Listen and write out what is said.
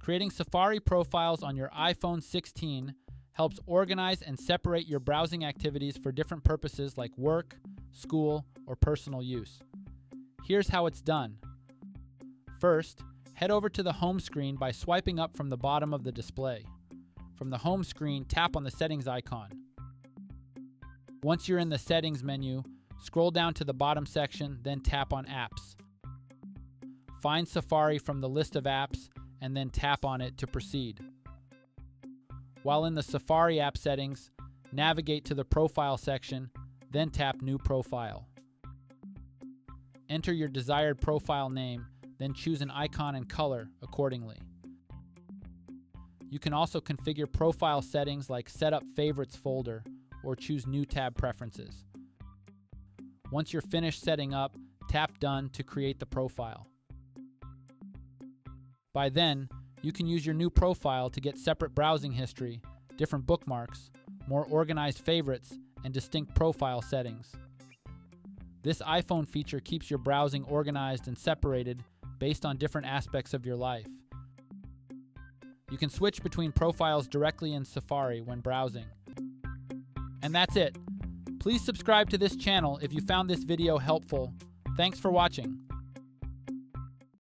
Creating Safari profiles on your iPhone 16 helps organize and separate your browsing activities for different purposes like work, school, or personal use. Here's how it's done. First, head over to the home screen by swiping up from the bottom of the display. From the home screen, tap on the settings icon. Once you're in the settings menu, scroll down to the bottom section, then tap on Apps. Find Safari from the list of apps and then tap on it to proceed. While in the Safari app settings, navigate to the Profile section, then tap New Profile. Enter your desired profile name, then choose an icon and color accordingly. You can also configure profile settings like Set Up Favorites folder or choose New Tab Preferences. Once you're finished setting up, tap Done to create the profile. By then, you can use your new profile to get separate browsing history, different bookmarks, more organized favorites, and distinct profile settings. This iPhone feature keeps your browsing organized and separated based on different aspects of your life. You can switch between profiles directly in Safari when browsing. And that's it. Please subscribe to this channel if you found this video helpful. Thanks for watching.